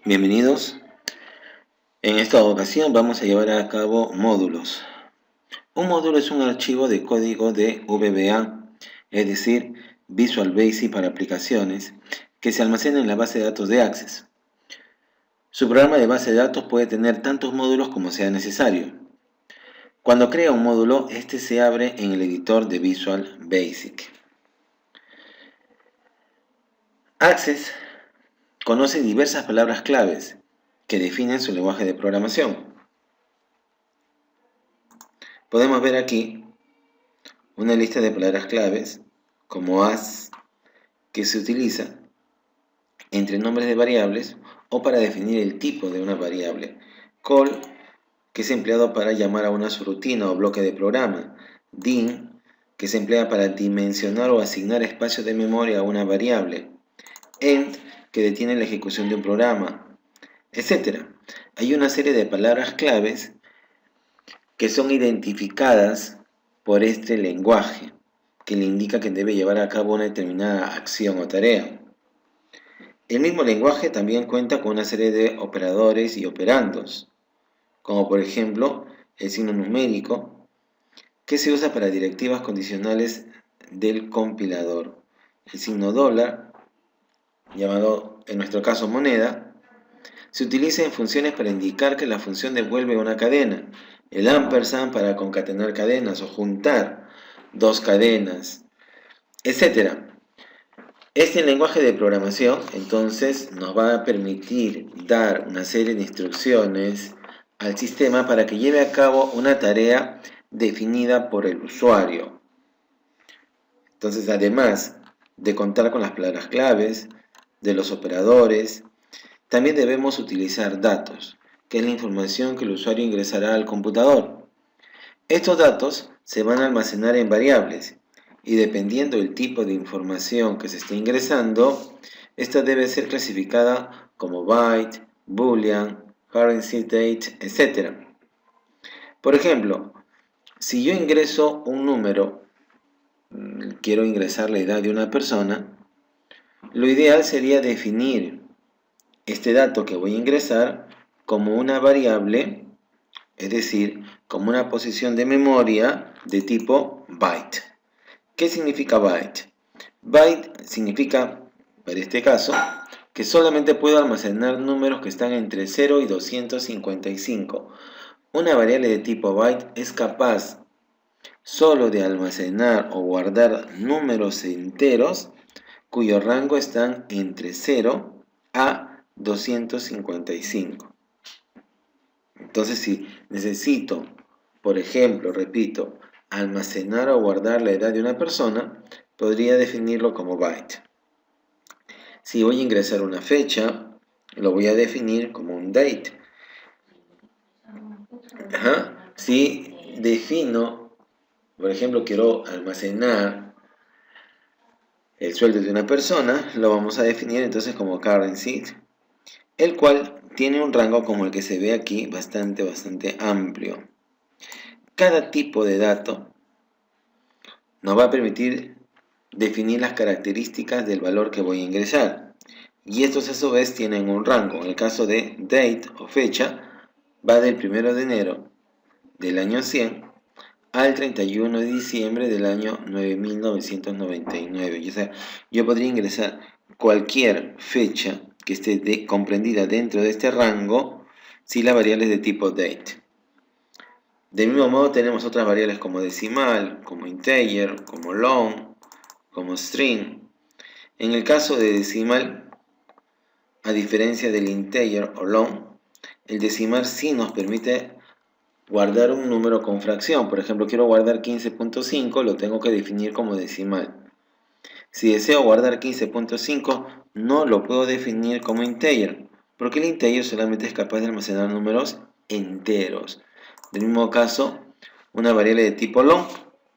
Bienvenidos. En esta ocasión vamos a llevar a cabo módulos. Un módulo es un archivo de código de VBA, es decir, Visual Basic para aplicaciones, que se almacena en la base de datos de Access. Su programa de base de datos puede tener tantos módulos como sea necesario. Cuando crea un módulo, este se abre en el editor de Visual Basic. Access conoce diversas palabras claves que definen su lenguaje de programación. Podemos ver aquí una lista de palabras claves como as, que se utiliza entre nombres de variables o para definir el tipo de una variable. Call, que es empleado para llamar a una subrutina o bloque de programa. Dim, que se emplea para dimensionar o asignar espacio de memoria a una variable. End, que detiene la ejecución de un programa, etc. Hay una serie de palabras claves que son identificadas por este lenguaje, que le indica que debe llevar a cabo una determinada acción o tarea. El mismo lenguaje también cuenta con una serie de operadores y operandos, como por ejemplo el signo numérico, que se usa para directivas condicionales del compilador. El signo dólar, llamado en nuestro caso moneda, se utiliza en funciones para indicar que la función devuelve una cadena. El ampersand para concatenar cadenas o juntar dos cadenas, etc. Este lenguaje de programación entonces nos va a permitir dar una serie de instrucciones al sistema para que lleve a cabo una tarea definida por el usuario. Entonces, además de contar con las palabras claves, de los operadores, también debemos utilizar datos, que es la información que el usuario ingresará al computador. Estos datos se van a almacenar en variables y dependiendo del tipo de información que se esté ingresando, esta debe ser clasificada como byte, boolean, currency date, etc. Por ejemplo, si yo ingreso un número, quiero ingresar la edad de una persona, lo ideal sería definir este dato que voy a ingresar como una variable, es decir, como una posición de memoria de tipo byte. ¿Qué significa byte? Byte significa, para este caso, que solamente puedo almacenar números que están entre 0 y 255. Una variable de tipo byte es capaz solo de almacenar o guardar números enteros cuyo rango están entre 0 a 255. Entonces, si necesito, por ejemplo, repito, almacenar o guardar la edad de una persona, podría definirlo como byte. Si voy a ingresar una fecha, lo voy a definir como un date. Si defino, por ejemplo, quiero almacenar el sueldo de una persona, lo vamos a definir entonces como currency, el cual tiene un rango como el que se ve aquí, bastante amplio. Cada tipo de dato nos va a permitir definir las características del valor que voy a ingresar. Y estos a su vez tienen un rango. En el caso de date o fecha, va del 1 de enero del año 100 al 31 de diciembre del año 9999. O sea, yo podría ingresar cualquier fecha que esté comprendida dentro de este rango si la variable es de tipo date. Del mismo modo tenemos otras variables como decimal, como integer, como long, como string. En el caso de decimal, a diferencia del integer o long, el decimal sí nos permite guardar un número con fracción. Por ejemplo, quiero guardar 15.5, lo tengo que definir como decimal. Si deseo guardar 15.5, no lo puedo definir como integer, porque el integer solamente es capaz de almacenar números enteros. Del mismo caso, una variable de tipo long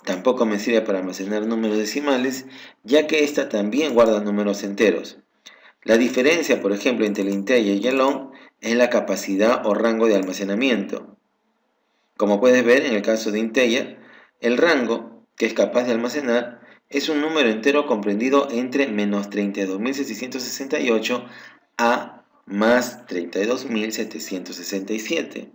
tampoco me sirve para almacenar números decimales, ya que ésta también guarda números enteros. La diferencia, por ejemplo, entre el integer y el long es la capacidad o rango de almacenamiento. Como puedes ver, en el caso de integer, el rango que es capaz de almacenar es un número entero comprendido entre menos 32.768 a más 32.767.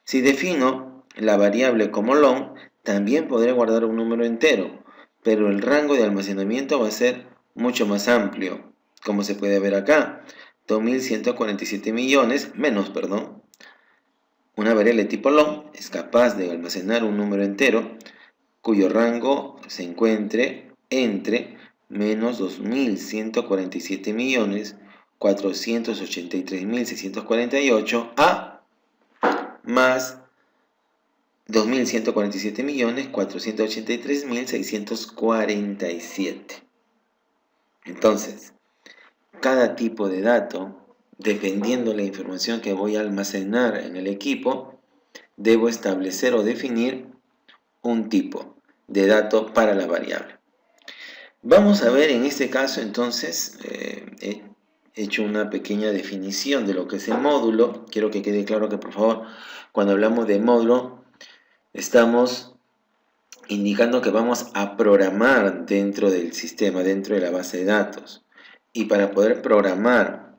Si defino la variable como long, también podré guardar un número entero, pero el rango de almacenamiento va a ser mucho más amplio. Como se puede ver acá, 2.147 millones, perdón. Una variable tipo long es capaz de almacenar un número entero cuyo rango se encuentre entre menos 2.147.483.648 a más 2.147.483.647. Entonces, cada tipo de dato, dependiendo de la información que voy a almacenar en el equipo, debo establecer o definir un tipo de dato para la variable. Vamos a ver en este caso entonces, he hecho una pequeña definición de lo que es el módulo. Quiero que quede claro que por favor, cuando hablamos de módulo, estamos indicando que vamos a programar dentro del sistema, dentro de la base de datos. Y para poder programar,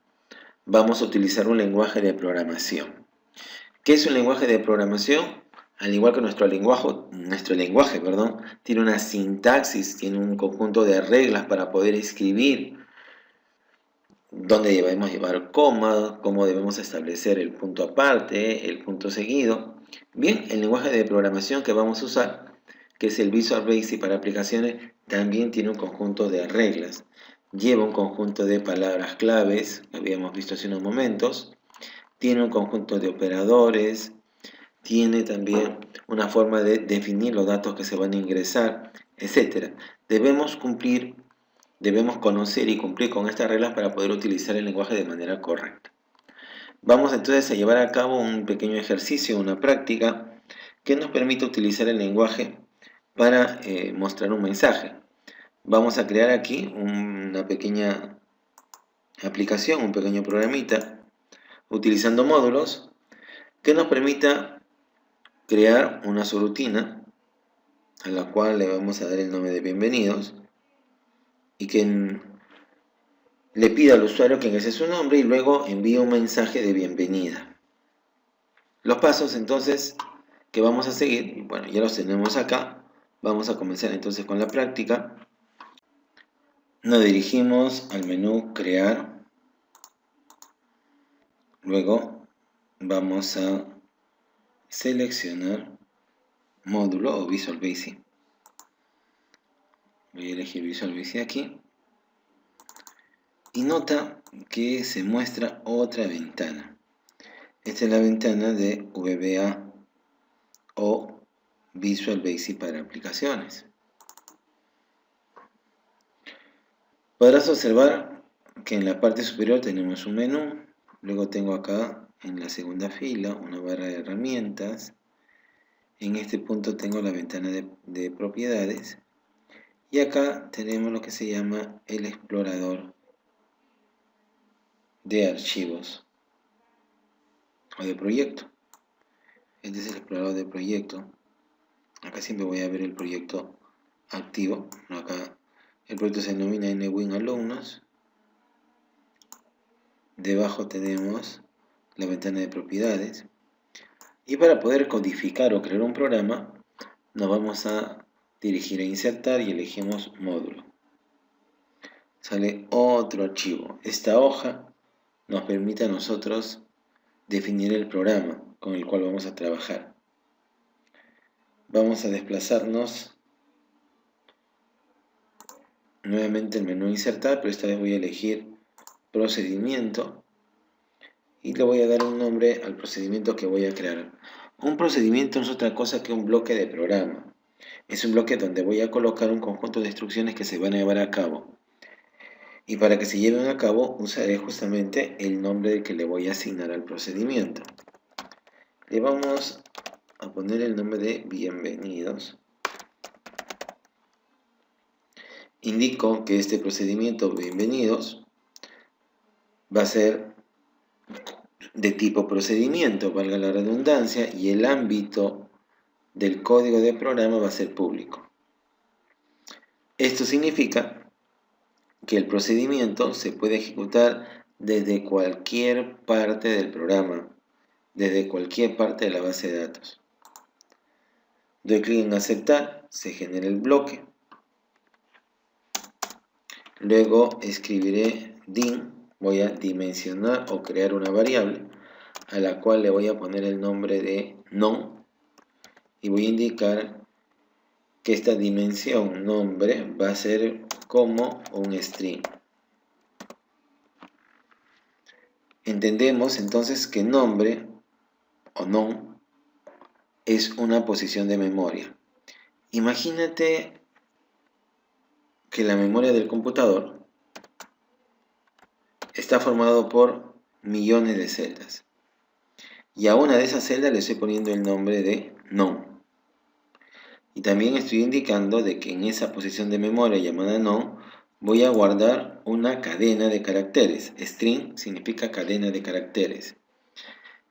vamos a utilizar un lenguaje de programación. ¿Qué es un lenguaje de programación? Al igual que nuestro lenguaje, tiene una sintaxis, tiene un conjunto de reglas para poder escribir, dónde debemos llevar coma, cómo debemos establecer el punto aparte, el punto seguido. Bien, el lenguaje de programación que vamos a usar, que es el Visual Basic para aplicaciones, también tiene un conjunto de reglas. Lleva un conjunto de palabras claves, que habíamos visto hace unos momentos. Tiene un conjunto de operadores. Tiene también una forma de definir los datos que se van a ingresar, etc. Debemos conocer y cumplir con estas reglas para poder utilizar el lenguaje de manera correcta. Vamos entonces a llevar a cabo un pequeño ejercicio, una práctica, que nos permite utilizar el lenguaje para mostrar un mensaje. Vamos a crear aquí una pequeña aplicación, un pequeño programita, utilizando módulos, que nos permita crear una subrutina a la cual le vamos a dar el nombre de bienvenidos y que le pida al usuario que ingrese su nombre y luego envíe un mensaje de bienvenida. Los pasos entonces que vamos a seguir, bueno, ya los tenemos acá. Vamos a comenzar entonces con la práctica. Nos dirigimos al menú crear. Luego vamos a seleccionar módulo o Visual Basic. Voy a elegir Visual Basic aquí. Y nota que se muestra otra ventana. Esta es la ventana de VBA o Visual Basic para aplicaciones. Podrás observar que en la parte superior tenemos un menú. Luego tengo acá en la segunda fila una barra de herramientas. En este punto tengo la ventana de propiedades. Y acá tenemos lo que se llama el explorador de archivos o de proyecto. Este es el explorador de proyecto. Acá siempre voy a ver el proyecto activo. Acá el proyecto se denomina NWin Alumnos. Debajo tenemos la ventana de propiedades. Y para poder codificar o crear un programa, nos vamos a dirigir a insertar y elegimos módulo. Sale otro archivo. Esta hoja nos permite a nosotros definir el programa con el cual vamos a trabajar. Vamos a desplazarnos nuevamente el menú insertar, pero esta vez voy a elegir procedimiento y le voy a dar un nombre al procedimiento que voy a crear. Un procedimiento no es otra cosa que un bloque de programa. Es un bloque donde voy a colocar un conjunto de instrucciones que se van a llevar a cabo. Y para que se lleven a cabo usaré justamente el nombre que le voy a asignar al procedimiento. Le vamos a poner el nombre de bienvenidos. Indico que este procedimiento bienvenidos va a ser de tipo procedimiento, valga la redundancia, y el ámbito del código de programa va a ser público. Esto significa que el procedimiento se puede ejecutar desde cualquier parte del programa, desde cualquier parte de la base de datos. Doy clic en aceptar, se genera el bloque. Luego escribiré dim, voy a dimensionar o crear una variable a la cual le voy a poner el nombre de non y voy a indicar que esta dimensión nombre va a ser como un string. Entendemos entonces que nombre o non es una posición de memoria. Imagínate que la memoria del computador está formado por millones de celdas. Y a una de esas celdas le estoy poniendo el nombre de non. Y también estoy indicando de que en esa posición de memoria llamada non voy a guardar una cadena de caracteres. String significa cadena de caracteres.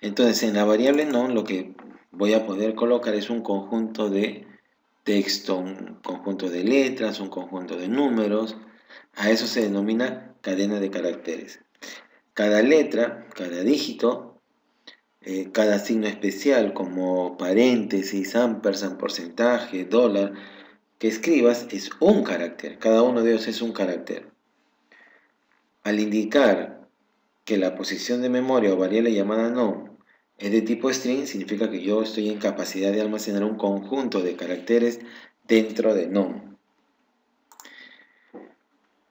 Entonces en la variable non lo que voy a poder colocar es un conjunto de texto, un conjunto de letras, un conjunto de números. A eso se denomina cadena de caracteres. Cada letra, cada dígito, cada signo especial como paréntesis, ampersand, porcentaje, dólar, que escribas es un carácter. Cada uno de ellos es un carácter. Al indicar que la posición de memoria o variable llamada non es de tipo string, significa que yo estoy en capacidad de almacenar un conjunto de caracteres dentro de non.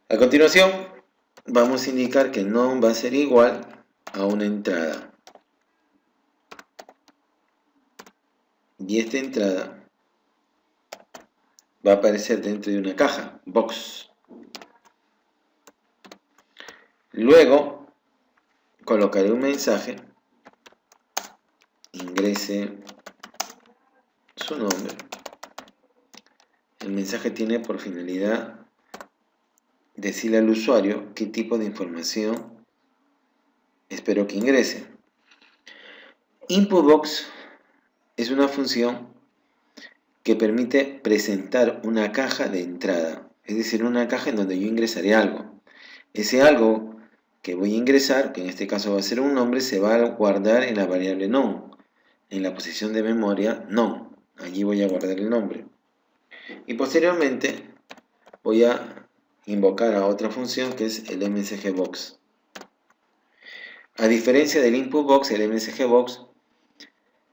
A continuación, vamos a indicar que non va a ser igual a una entrada. Y esta entrada va a aparecer dentro de una caja, box. Luego, colocaré un mensaje, ingrese su nombre. El mensaje tiene por finalidad decirle al usuario qué tipo de información espero que ingrese. InputBox es una función que permite presentar una caja de entrada, es decir, una caja en donde yo ingresaré algo. Ese algo que voy a ingresar, que en este caso va a ser un nombre, se va a guardar en la variable non, en la posición de memoria non. Allí voy a guardar el nombre. Y posteriormente voy a invocar a otra función que es el msgbox. A diferencia del inputbox, el msgbox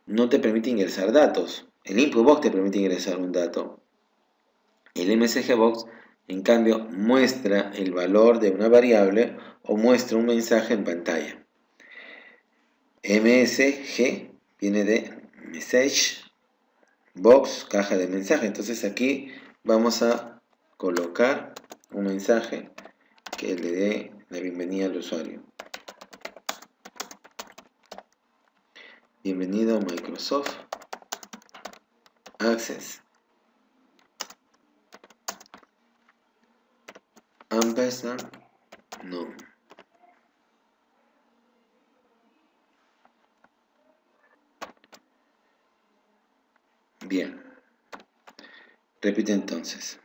no te permite ingresar datos. El inputbox te permite ingresar un dato. El msgbox, en cambio, muestra el valor de una variable o muestra un mensaje en pantalla. MSG viene de message box, caja de mensaje. Entonces aquí vamos a colocar un mensaje que le dé la bienvenida al usuario. Bienvenido a Microsoft Access. Ampersand no. Bien. Repite entonces.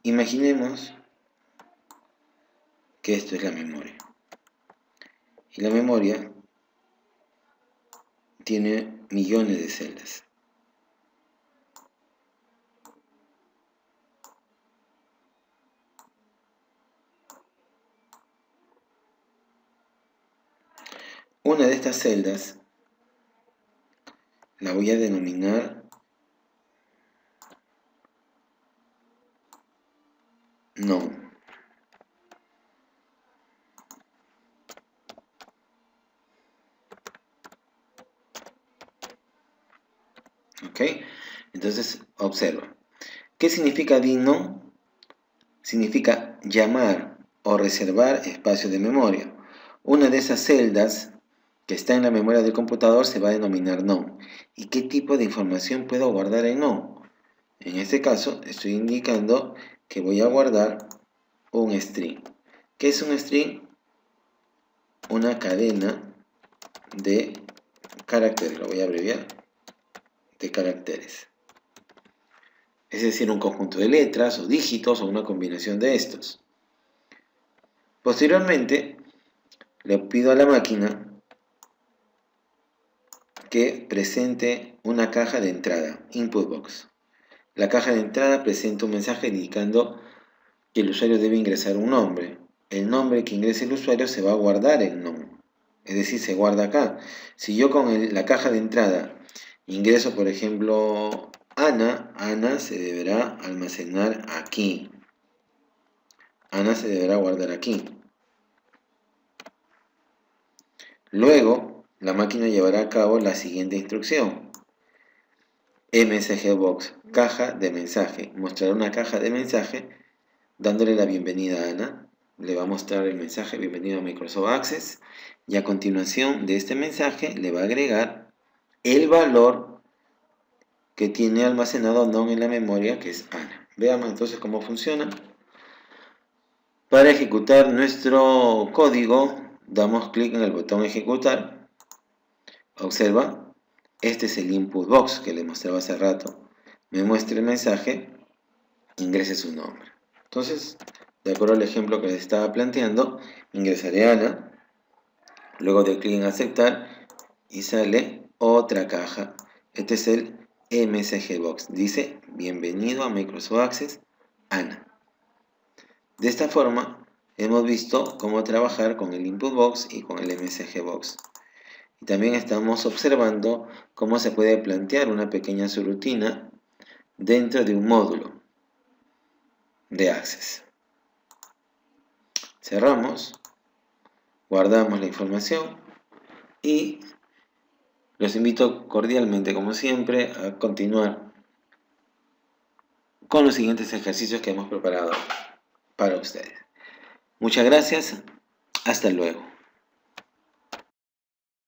Imaginemos que esto es la memoria. Y la memoria tiene millones de celdas. Una de estas celdas la voy a denominar non. ¿Ok? Entonces, observa. ¿Qué significa non? Significa llamar o reservar espacio de memoria. Una de esas celdas que está en la memoria del computador se va a denominar non. ¿Y qué tipo de información puedo guardar en non? En este caso, estoy indicando que voy a guardar un string. ¿Qué es un string? Una cadena de caracteres, lo voy a abreviar, de caracteres. Es decir, un conjunto de letras o dígitos o una combinación de estos. Posteriormente, le pido a la máquina que presente una caja de entrada, input box. La caja de entrada presenta un mensaje indicando que el usuario debe ingresar un nombre. El nombre que ingrese el usuario se va a guardar en NOM, es decir, se guarda acá. Si yo con la caja de entrada ingreso, por ejemplo, Ana se deberá almacenar aquí. Ana se deberá guardar aquí. Luego, la máquina llevará a cabo la siguiente instrucción. MSG Box, caja de mensaje. Mostrará una caja de mensaje dándole la bienvenida a Ana. Le va a mostrar el mensaje bienvenido a Microsoft Access y a continuación de este mensaje le va a agregar el valor que tiene almacenado NOM en la memoria, que es Ana. Veamos entonces cómo funciona. Para ejecutar nuestro código, damos clic en el botón ejecutar. Observa, este es el input box que le mostraba hace rato. Me muestra el mensaje, ingrese su nombre. Entonces, de acuerdo al ejemplo que les estaba planteando, ingresaré Ana, luego de clic en aceptar y sale otra caja. Este es el MSG Box. Dice, bienvenido a Microsoft Access, Ana. De esta forma, hemos visto cómo trabajar con el Input Box y con el MSG Box. Y también estamos observando cómo se puede plantear una pequeña subrutina dentro de un módulo de Access. Cerramos, guardamos la información y los invito cordialmente, como siempre, a continuar con los siguientes ejercicios que hemos preparado para ustedes. Muchas gracias, hasta luego.